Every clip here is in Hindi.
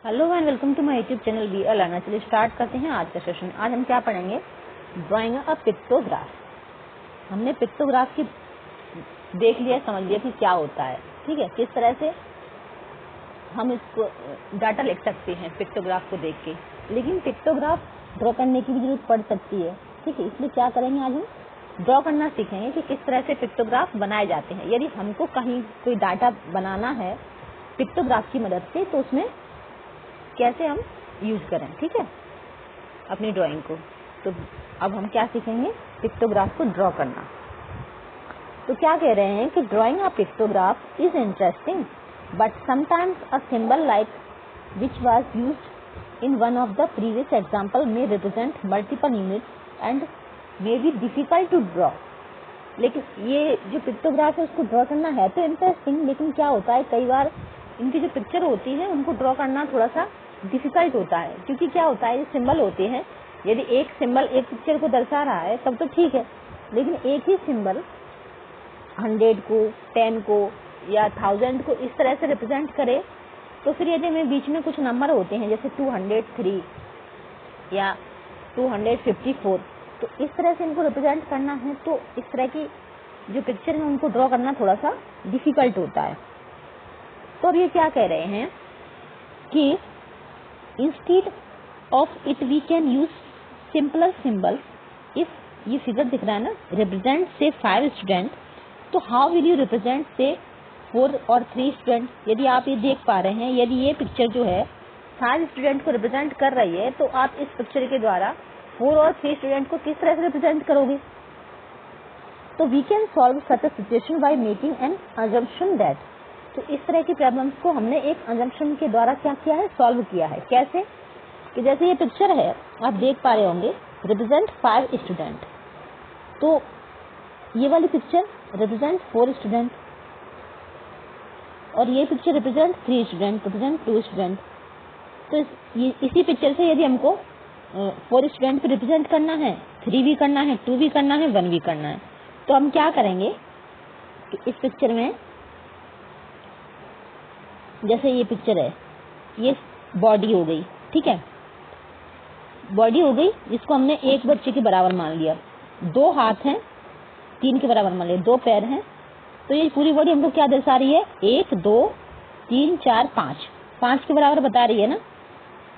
Hello and welcome to my YouTube channel be a learner. चलिए स्टार्ट करते हैं आज का सेशन। आज हम क्या पढ़ेंगे? Drawing a pictograph. हमने पिक्टोग्राफ की देख लिया, समझ लिया कि क्या होता है, ठीक है। किस तरह से हम इसको डाटा लिख सकते हैं पिक्टोग्राफ को देख के, लेकिन पिक्टोग्राफ ड्रॉ करने की भी जरूरत पड़ सकती है, ठीक है। इसलिए क्या करेंगे, आज हम ड्रॉ करना सीखेंगे कि किस तरह से पिक्टोग्राफ बनाए जाते हैं। यदि हमको कहीं कोई डाटा बनाना है पिक्टोग्राफ की मदद से, तो उसमें कैसे हम यूज करें, ठीक है, अपनी ड्राइंग को। तो अब हम क्या सीखेंगे? पिक्टोग्राफ को ड्रॉ करना। तो क्या कह रहे हैं कि drawing a pictograph is interesting but sometimes a symbol like which was used in one of the previous example में represent multiple units and may be difficult to draw. लेकिन ये जो पिक्टोग्राफ है उसको ड्रॉ करना है तो इंटरेस्टिंग, लेकिन क्या होता है कई बार इनकी जो पिक्चर होती है उनको ड्रॉ करना थोड़ा सा डिफिकल्ट होता है, क्योंकि क्या होता है, ये सिंबल होते हैं। यदि एक सिंबल एक पिक्चर को दर्शा रहा है तब तो ठीक है, लेकिन एक ही सिंबल 100 को, 10 को या 1000 को इस तरह से रिप्रेजेंट करे, तो फिर यदि में बीच में कुछ नंबर होते हैं जैसे 203 या 254, तो इस तरह से इनको रिप्रेजेंट करना है, तो इस तरह की जो पिक्चर है उनको ड्रॉ करना थोड़ा सा डिफिकल्ट होता है। तो अब ये क्या कह रहे हैं कि instead of it we can use simpler symbol. If ये फिगर दिख रहा है ना, रिप्रेजेंट से 5 स्टूडेंट, तो हाउ विल यू रिप्रेजेंट से 4 और 3 स्टूडेंट। यदि आप ये देख पा रहे हैं, यदि ये पिक्चर जो है 5 स्टूडेंट को रिप्रेजेंट कर रही है, तो आप इस पिक्चर के द्वारा 4 और 3 स्टूडेंट को किस तरह से रिप्रेजेंट करोगे? तो we can solve such a situation by making an assumption that. तो इस तरह की प्रॉब्लम्स को हमने एक अजम्पशन के द्वारा क्या किया है, सॉल्व किया है। कैसे? कि जैसे ये पिक्चर है, आप देख पा रहे होंगे रिप्रेजेंट 5 स्टूडेंट, तो ये वाली पिक्चर रिप्रेजेंट 4 स्टूडेंट और ये picture represent 3 student, represent 2 student. तो इसी पिक्चर से यदि हमको 4 स्टूडेंट को रिप्रेजेंट करना है, 3 भी करना है, 2 भी करना है, 1 भी करना है, तो हम क्या करेंगे कि इस पिक्चर में जैसे ये पिक्चर है, ये बॉडी हो गई, ठीक है, बॉडी हो गई, जिसको हमने एक बच्चे के बराबर मान लिया। 2 हाथ हैं, 3 के बराबर मान लिया, 2 पैर हैं, तो ये पूरी बॉडी हमको क्या दर्शा रही है? 1 2 3 4 5 के बराबर बता रही है ना।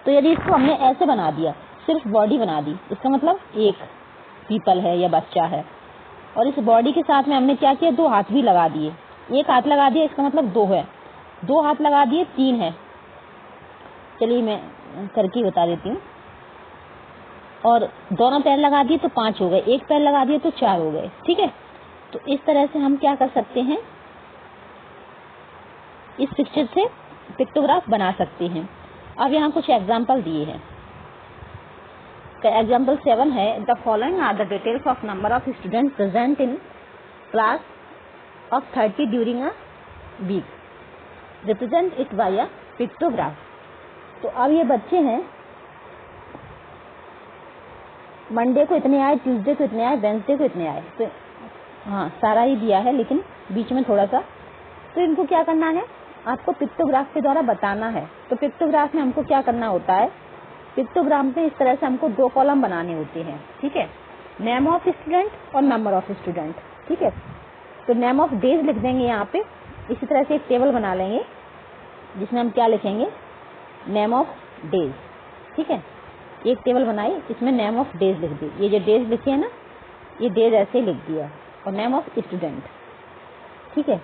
तो यदि इसको हमने ऐसे बना दिया, सिर्फ बॉडी बना दी, इसका मतलब एक पीपल है या बच्चा है, और इस बॉडी के साथ में हमने क्या किया, 2 हाथ भी लगा दिए। एक हाथ लगा दिया, इसका मतलब 2 है, 2 हाथ लगा दिए, 3 है। चलिए मैं करके बता देती हूँ। और दोनों पैर लगा दिए तो 5 हो गए, एक पैर लगा दिए तो 4 हो गए, ठीक है। तो इस तरह से हम क्या कर सकते हैं, इस पिक्चर से पिक्टोग्राफ बना सकते हैं। अब यहाँ कुछ एग्जाम्पल दिए हैं। एग्जाम्पल 7 है, the following are the details of number of student present in class of 30 during a week, represent it by a pictograph. तो अब ये बच्चे हैं, मंडे को इतने आए, ट्यूसडे को इतने आए, वेंसडे को इतने आए, तो हाँ सारा ही दिया है लेकिन बीच में थोड़ा सा। तो इनको क्या करना है, आपको पिक्टोग्राफ के द्वारा बताना है। तो पिक्टोग्राफ में हमको क्या करना होता है, पिक्टोग्राफ में इस तरह से हमको 2 कॉलम बनाने होते हैं, ठीक है, नेम ऑफ स्टूडेंट और नंबर ऑफ स्टूडेंट, ठीक है। तो नेम ऑफ डेज लिख देंगे यहाँ पे। इसी तरह से एक टेबल बना लेंगे जिसमें हम क्या लिखेंगे, नेम ऑफ डेज, ठीक है। एक टेबल बनाई, इसमें नेम ऑफ डेज लिख दी। ये जो डेज लिखे है ना, ये डेज ऐसे लिख दिया, और नेम ऑफ स्टूडेंट, ठीक है,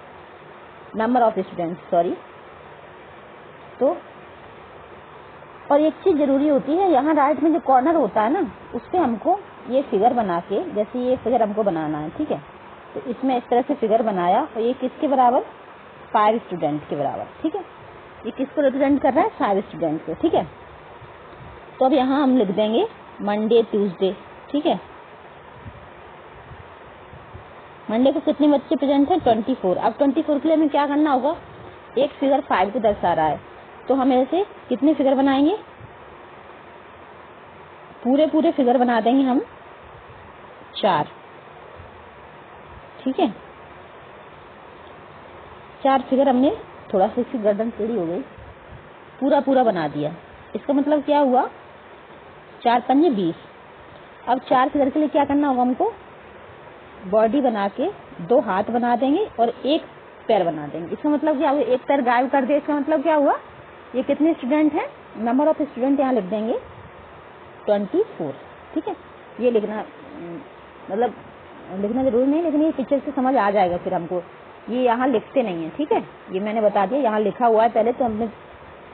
नंबर ऑफ स्टूडेंट, सॉरी। तो और एक चीज जरूरी होती है, यहाँ राइट में जो कॉर्नर होता है ना, उस पर हमको ये फिगर बना के, जैसे ये फिगर हमको बनाना है, ठीक है। तो इसमें इस तरह से फिगर बनाया, और ये किसके बराबर, 5 स्टूडेंट के बराबर, ठीक है। ये किसको रिप्रेजेंट कर रहा है, 5 स्टूडेंट को, ठीक है। तो अब यहाँ हम लिख देंगे मंडे ट्यूसडे, ठीक है। मंडे को कितने बच्चे प्रेजेंट हैं, 24। अब 24 के लिए हमें क्या करना होगा, एक फिगर 5 को दर्शा रहा है, तो हम ऐसे कितने फिगर बनाएंगे, पूरे फिगर बना देंगे हम 4, ठीक है। 4 फिगर हमने, थोड़ा सी इसकी गर्दन टेढ़ी हो गई, पूरा पूरा बना दिया। इसका मतलब क्या हुआ, 4 पंजे 20। अब 4 फिगर के लिए क्या करना होगा हमको, बॉडी बना के 2 हाथ बना देंगे और 1 पैर बना देंगे। इसका मतलब क्या हुआ, 1 पैर गायब कर दे। इसका मतलब क्या हुआ, ये कितने स्टूडेंट हैं, नंबर ऑफ स्टूडेंट यहाँ लिख देंगे 24। ठीक है, ये लिखना मतलब लिखना जरूरी नहीं, लेकिन ये पिक्चर से समझ आ जाएगा फिर हमको। ये यहाँ लिखते नहीं है, ठीक है, ये मैंने बता दिया, यहाँ लिखा हुआ है पहले। तो हमने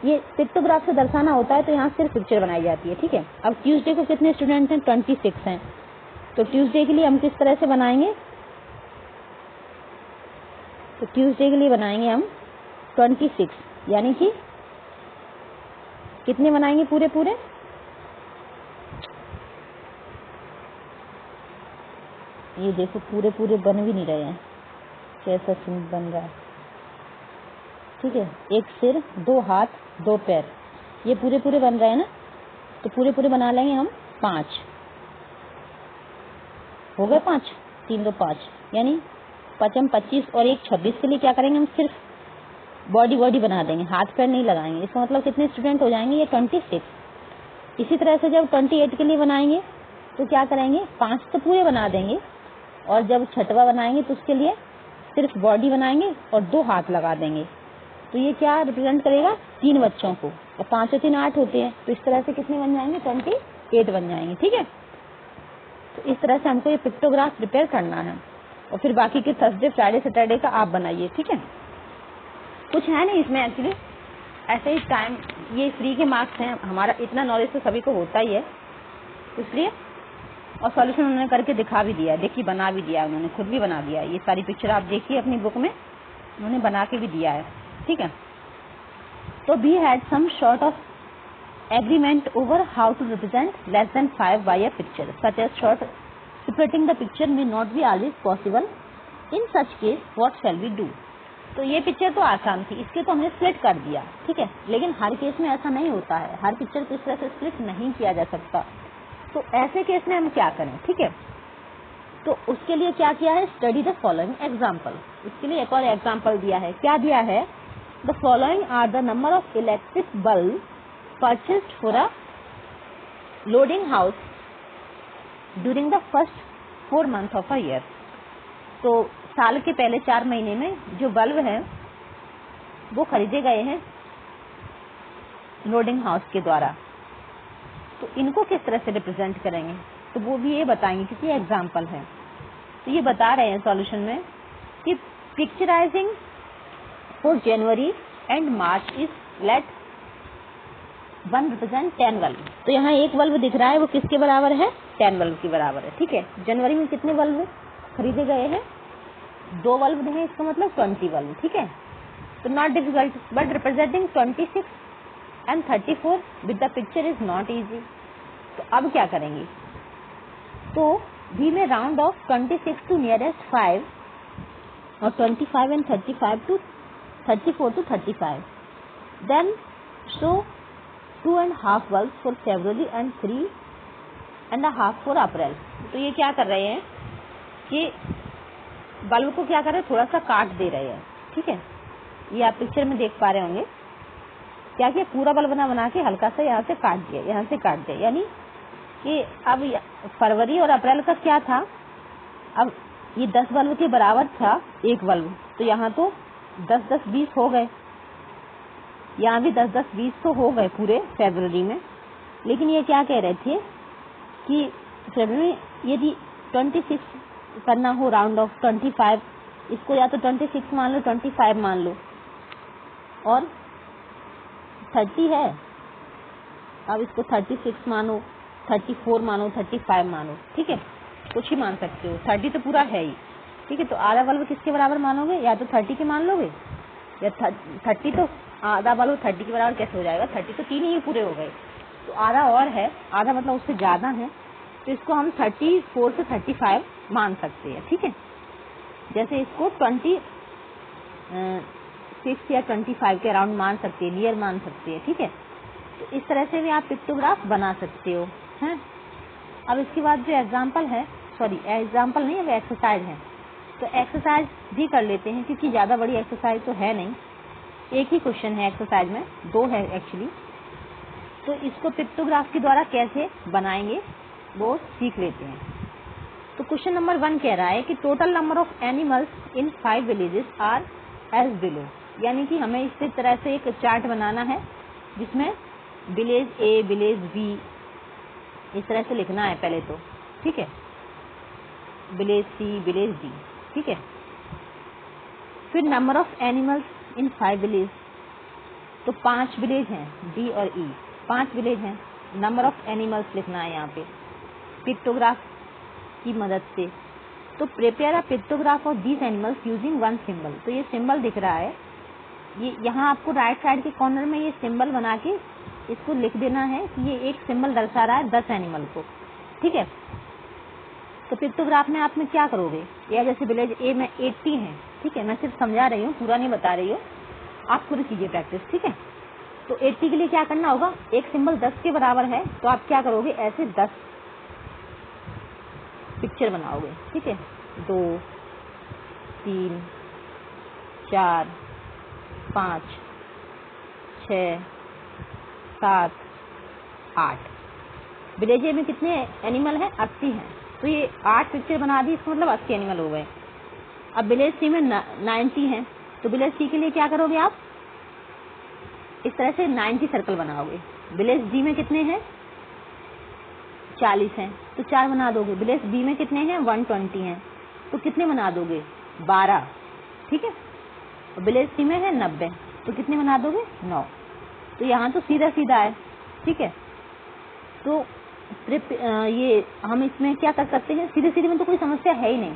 ये पिक्टोग्राफ से दर्शाना होता है, तो यहाँ सिर्फ पिक्चर बनाई जाती है। ठीक है, अब ट्यूसडे को कितने स्टूडेंट हैं, 26 हैं। तो ट्यूसडे के लिए हम किस तरह से बनाएंगे, तो ट्यूसडे के लिए बनाएंगे हम 26, यानी कि कितने बनाएंगे पूरे पूरे, ये देखो पूरे पूरे बन भी नहीं रहे हैं, कैसा सीन बन रहा है। ठीक है, 1 सिर, 2 हाथ, 2 पैर, ये पूरे पूरे बन रहे हैं ना। तो पूरे पूरे बना लेंगे हम 5, हो गए 5, 3 2 5, यानी 5 25 और 1 26 के लिए क्या करेंगे हम, सिर्फ बॉडी बना देंगे, हाथ पैर नहीं लगाएंगे। इसका मतलब कितने स्टूडेंट हो जाएंगे, ये 26। इसी तरह से जब 28 के लिए बनाएंगे तो क्या करेंगे, 5 तो पूरे बना देंगे, और जब 6वां बनाएंगे तो उसके लिए सिर्फ बॉडी बनाएंगे और 2 हाथ लगा देंगे। तो ये क्या रिप्रेजेंट करेगा, 3 बच्चों को, और 5 और 3 8 होते हैं। तो इस तरह से कितने बन जाएंगे, 28 बन जाएंगे। ठीक है, तो इस तरह से हमको ये पिक्टोग्राफ प्रिपेयर करना है, और फिर बाकी के थर्सडे फ्राइडे सैटरडे का आप बनाइए। ठीक है, कुछ है नहीं इसमें एक्चुअली, ऐसे ही टाइम, ये फ्री के मार्क्स हैं, हमारा इतना नॉलेज तो सभी को होता ही है, इसलिए। और सॉल्यूशन उन्होंने करके दिखा भी दिया, देखिए बना भी दिया, उन्होंने खुद भी बना दिया। ये सारी पिक्चर आप देखिए अपनी बुक में, उन्होंने बना के भी दिया है। ठीक है, तो we had some sort of agreement over how to represent less than 5 by a picture, such as short splitting the picture may not be always possible, in such case what shall we do. तो ये पिक्चर तो आसान थी, इसके तो हमने स्प्लिट कर दिया। ठीक है, लेकिन हर केस में ऐसा नहीं होता है, हर पिक्चर को इस तरह से स्प्लिट नहीं किया जा सकता। तो ऐसे केस में हम क्या करें, ठीक है, तो उसके लिए क्या किया है, स्टडी द फॉलोइंग एग्जाम्पल। इसके लिए एक और एग्जाम्पल दिया है, क्या दिया है, the following are the number of electric bulb purchased for a loading house during the first 4 months of a year. तो साल के पहले 4 महीने में जो बल्ब हैं वो खरीदे गए हैं लोडिंग हाउस के द्वारा। तो इनको किस तरह से रिप्रेजेंट करेंगे, तो वो भी ये बताएंगे, क्योंकि एग्जाम्पल है। तो ये बता रहे हैं सॉल्यूशन में कि picturizing for January and March is let 1 represent 10 bulb. तो यहाँ 1 बल्ब दिख रहा है, वो किसके बराबर है, 10 बल्ब के बराबर है। ठीक है, जनवरी में कितने बल्ब खरीदे गए हैं, 2 बल्ब हैं, इसका मतलब 20 बल्ब। ठीक है, तो not difficult, but representing 26 and 34 with the picture is not easy। तो अब क्या करेंगे, तो वी में राउंड ऑफ 26 to nearest 5 और 25 and 35 to 34 to 35, then show 2.5 bulbs for February and 3.5 for April। तो ये क्या कर रहे हैं कि बल्ब को क्या कर रहे हैं, थोड़ा सा काट दे रहे हैं। ठीक है, ये आप पिक्चर में देख पा रहे होंगे, क्या किया, पूरा बल्ब बना के हल्का सा यहाँ से काट दिया, यहाँ से काट दिया, यानी कि अब फरवरी और अप्रैल का क्या था, अब ये 10 बल्ब के बराबर था 1 बल्ब, तो यहाँ तो 10 20 हो गए, यहाँ भी 10 20 तो हो गए पूरे फरवरी में। लेकिन ये क्या कह रहे थे कि फरवरी यदि 26 करना हो राउंड ऑफ 25, इसको या तो 26 मान लो, 25 मान लो, और 30 है, अब इसको 36 मानो, 34 मानो, 35 मानो। ठीक है, कुछ ही मान सकते हो, 30 तो पूरा है ही। ठीक है, तो आधा बल्ब किसके बराबर मानोगे, या तो 30 के मान लोगे, या 30 तो आधा बल्ब 30 के बराबर कैसे हो जाएगा, 30 तो 3 ही पूरे हो गए, तो आधा और है, आधा मतलब उससे ज्यादा है, तो इसको हम 34 से 35 मान सकते हैं। ठीक है, जैसे इसको 26 या 25 के अराउंड मान सकते हैं, नियर मान सकते हैं। ठीक है, तो इस तरह से भी आप पिक्टोग्राफ बना सकते हो। हैं, अब इसके बाद जो एग्जाम्पल है, सॉरी एग्जाम्पल नहीं, अब एक्सरसाइज है, तो एक्सरसाइज भी कर लेते हैं, क्योंकि ज्यादा बड़ी एक्सरसाइज तो है नहीं। एक ही क्वेश्चन है एक्सरसाइज में, 2 है एक्चुअली। तो इसको पिक्टोग्राफ के द्वारा कैसे बनाएंगे वो सीख लेते हैं। तो क्वेश्चन नंबर 1 कह रहा है कि total number of animals in 5 villages are as below, यानी कि हमें इस तरह से एक चार्ट बनाना है जिसमें विलेज ए, विलेज बी, इस तरह से लिखना है पहले तो, ठीक है, विलेज सी, विलेज डी, ठीक है। फिर number of animals in 5 village, तो 5 विलेज हैं, डी और ई 5 विलेज हैं। नंबर ऑफ एनिमल्स लिखना है यहाँ पे पिक्टोग्राफ की मदद से। तो prepare a pictograph of these animals using 1 symbol. तो ये सिंबल दिख रहा है, ये यहाँ आपको राइट साइड के कॉर्नर में ये सिंबल बना के इसको लिख देना है कि ये एक सिंबल दर्शा रहा है 10 एनिमल को, ठीक है। तो पिक्टोग्राफ में आप में क्या करोगे, या जैसे विलेज ए में 80 है, ठीक है, मैं सिर्फ समझा रही हूँ, पूरा नहीं बता रही हूँ, आप खुद कीजिए प्रैक्टिस, ठीक है। तो 80 के लिए क्या करना होगा, एक सिंबल 10 के बराबर है तो आप क्या करोगे, ऐसे 10 पिक्चर बनाओगे, ठीक है, 2 3 4 5 6 7 8। विलेज ए में कितने एनिमल हैं, 80 हैं, तो ये 8 पिक्चर बना दी, इसका मतलब 80 एनिमल हो गए। अब विलेज सी में 90 हैं, तो विलेज सी के लिए क्या करोगे, आप इस तरह से 90 सर्कल बनाओगे। विलेज डी में कितने हैं, 40 हैं, तो 4 बना दोगे। विलेज बी में कितने हैं, 120 हैं, तो कितने बना दोगे, 12, ठीक है। विलेज सी में है 90, तो कितने बना दोगे, 9। तो यहाँ तो सीधा सीधा है, ठीक है। तो ये हम इसमें क्या कर सकते हैं, सीधे सीधे में तो कोई समस्या है ही नहीं,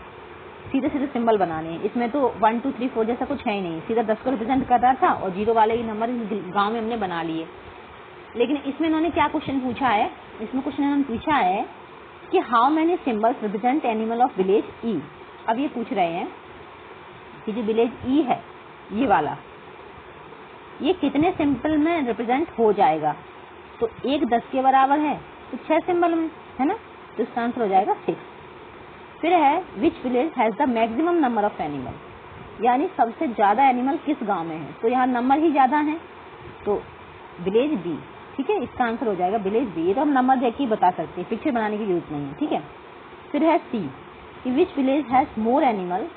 सीधे सीधे सिंबल बनाने हैं, इसमें तो 1 2 3 4 जैसा कुछ है ही नहीं, सीधा 10 को रिप्रेजेंट कर रहा था और 0 वाले ही नंबर गांव में हमने बना लिए। लेकिन इसमें इन्होंने क्या क्वेश्चन पूछा है, इसमें क्वेश्चन इन्होंने पूछा है कि how many symbols represent animal of village E. अब ये पूछ रहे हैं कि जो विलेज ई है ये वाला, ये कितने सिंबल में रिप्रेजेंट हो जाएगा। तो एक 10 के बराबर है तो 6 सिंबल में है ना, तो इसका आंसर हो जाएगा 6। फिर है which village has the maximum number of animal, यानी सबसे ज्यादा एनिमल किस गांव में है, तो यहाँ नंबर ही ज्यादा है, तो विलेज बी, ठीक है, इसका आंसर हो जाएगा विलेज बी। तो हम नंबर देख के बता सकते हैं, पिक्चर बनाने की जरूरत नहीं है, ठीक है। फिर है C, which village has more animal,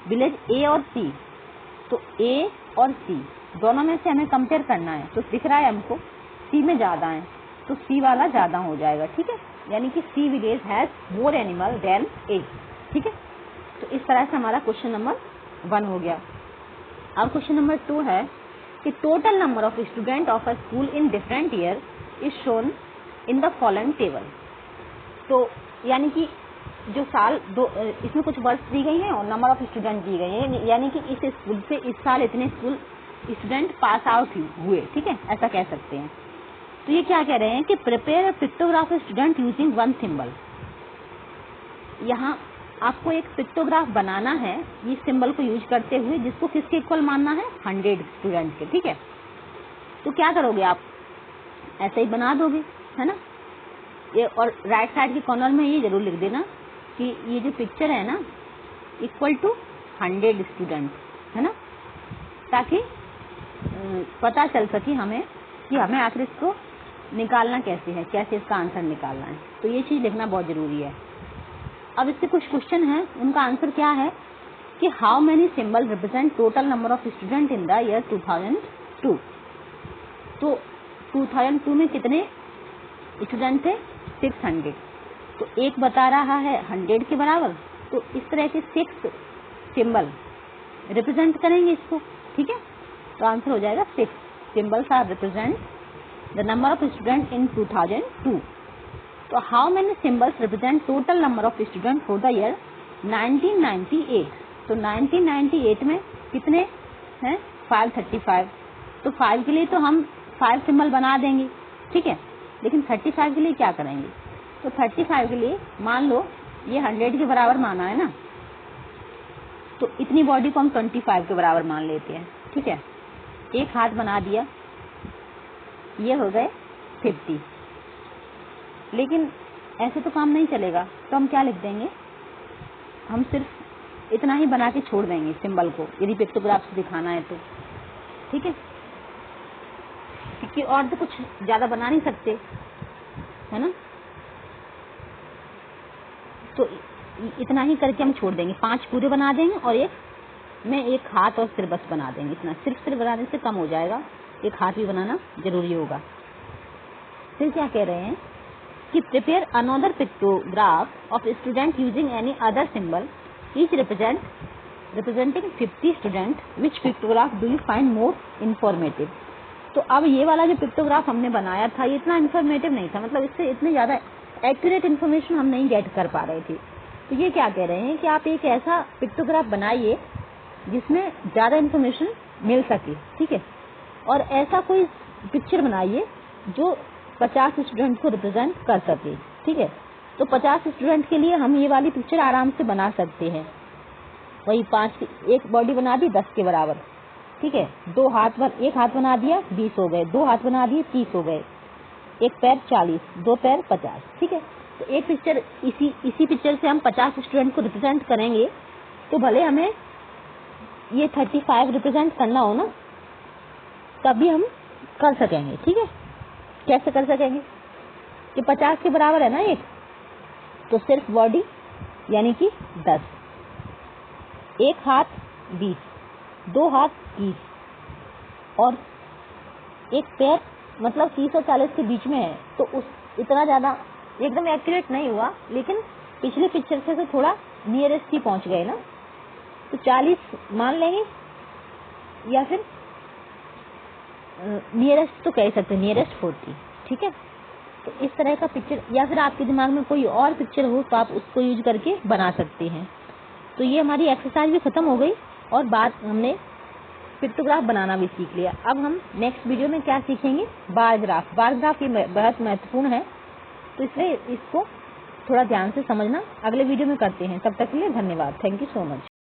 village A और सी, तो ए और सी दोनों में से हमें कंपेयर करना है, तो दिख रहा है हमको सी में ज्यादा है, तो सी वाला ज्यादा हो जाएगा, ठीक है, यानी कि C village has more animal than A, ठीक है। तो इस तरह से हमारा क्वेश्चन नंबर 1 हो गया। अब क्वेश्चन नंबर 2 है कि total number of student of a school in different year is shown in the following table. तो यानी कि जो साल दो, इसमें कुछ वर्ष दी गई हैं और नंबर ऑफ स्टूडेंट दी गई है, यानी कि इस स्कूल से इस साल इतने स्कूल स्टूडेंट पास आउट हुए, ठीक है, ऐसा कह सकते हैं। तो ये क्या कह रहे हैं कि prepare pictograph student using 1 symbol. यहाँ आपको एक पिक्टोग्राफ बनाना है ये सिंबल को यूज करते हुए, जिसको किसके इक्वल मानना है, 100 स्टूडेंट के, ठीक है। तो क्या करोगे आप, ऐसे ही बना दोगे, है ना। ये और राइट साइड के कॉर्नर में ये जरूर लिख देना कि ये जो पिक्चर है ना इक्वल टू 100 स्टूडेंट, है ना, ताकि पता चल सके हमें कि हमें आखिर इसको निकालना कैसे है, कैसे इसका आंसर निकालना है। तो ये चीज लिखना बहुत जरूरी है। अब इससे कुछ क्वेश्चन है, उनका आंसर क्या है कि how many symbol represent total number of student in the year 2002। तो 2002 में कितने स्टूडेंट थे, 600। तो एक बता रहा है 100 के बराबर, तो इस तरह के 6 सिंबल रिप्रेजेंट करेंगे इसको, ठीक है। तो आंसर हो जाएगा 6 symbols are represent the number of student in 2002। तो how many symbols represent total number of student for the year 1998। तो 1998 में कितने हैं, 535। तो 5 के लिए तो हम 5 सिंबल बना देंगे, ठीक है, लेकिन 35 के लिए क्या करेंगे। तो 35 के लिए मान लो ये 100 के बराबर माना है ना, तो इतनी बॉडी को हम 25 के बराबर मान लेते हैं, ठीक है। एक हाथ बना दिया, ये हो गए 50। लेकिन ऐसे तो काम नहीं चलेगा, तो हम क्या लिख देंगे, हम सिर्फ इतना ही बना के छोड़ देंगे सिंबल को, यदि पिक्टोग्राफ से दिखाना है तो, ठीक है, क्योंकि और तो कुछ ज्यादा बना नहीं सकते, है ना। तो इतना ही करके हम छोड़ देंगे, 5 पूरे बना देंगे और एक हाथ और सिर बस बना देंगे। इतना सिर्फ सिर बनाने से कम हो जाएगा, एक हाथ भी बनाना जरूरी होगा। फिर क्या कह रहे हैं कि prepare another pictograph of student using any other symbol each representing 50 student, which pictograph do you find more informative. तो अब ये वाला जो पिक्टोग्राफ हमने बनाया था ये इतना इंफॉर्मेटिव नहीं था, मतलब इससे इतनी ज्यादा एक्यूरेट इन्फॉर्मेशन हम नहीं गेट कर पा रहे थे। तो ये क्या कह रहे हैं कि आप एक ऐसा पिक्टोग्राफ बनाइए जिसमें ज्यादा इन्फॉर्मेशन मिल सके, ठीक है, और ऐसा कोई पिक्चर बनाइए जो 50 स्टूडेंट को रिप्रेजेंट कर सके, ठीक है। तो 50 स्टूडेंट के लिए हम ये वाली पिक्चर आराम से बना सकते हैं। वही 5 एक बॉडी बना दी 10 के बराबर, ठीक है, एक हाथ बना दिया 20 हो गए, 2 हाथ बना दिए 30 हो गए, एक पैर 40, 2 पैर 50, ठीक है। तो एक पिक्चर इसी पिक्चर से हम 50 स्टूडेंट को रिप्रेजेंट करेंगे, तो भले हमें ये 35 रिप्रेजेंट करना हो ना, तभी हम कर सकेंगे, ठीक है। कैसे कर सकेंगे कि 50 के बराबर है ना एक, तो सिर्फ बॉडी यानी कि 10, एक हाथ 20, 2 हाथ 30 और एक पैर मतलब 30 और 40 के बीच में है। तो इतना ज्यादा एकदम एक्यूरेट नहीं हुआ, लेकिन पिछले पिक्चर से तो थोड़ा नियरेस्ट ही पहुंच गए ना। तो 40 मान लेंगे या फिर नियरेस्ट तो कह सकते हैं, नियरेस्ट 40, ठीक है। तो इस तरह का पिक्चर, या फिर आपके दिमाग में कोई और पिक्चर हो तो आप उसको यूज करके बना सकते हैं। तो ये हमारी एक्सरसाइज भी खत्म हो गई और बाद हमने पिक्टोग्राफ बनाना भी सीख लिया। अब हम नेक्स्ट वीडियो में क्या सीखेंगे, बार ग्राफ। बार ग्राफ ये बहुत महत्वपूर्ण है, तो इसलिए इसको थोड़ा ध्यान से समझना। अगले वीडियो में करते हैं, तब तक के लिए धन्यवाद। Thank you so much.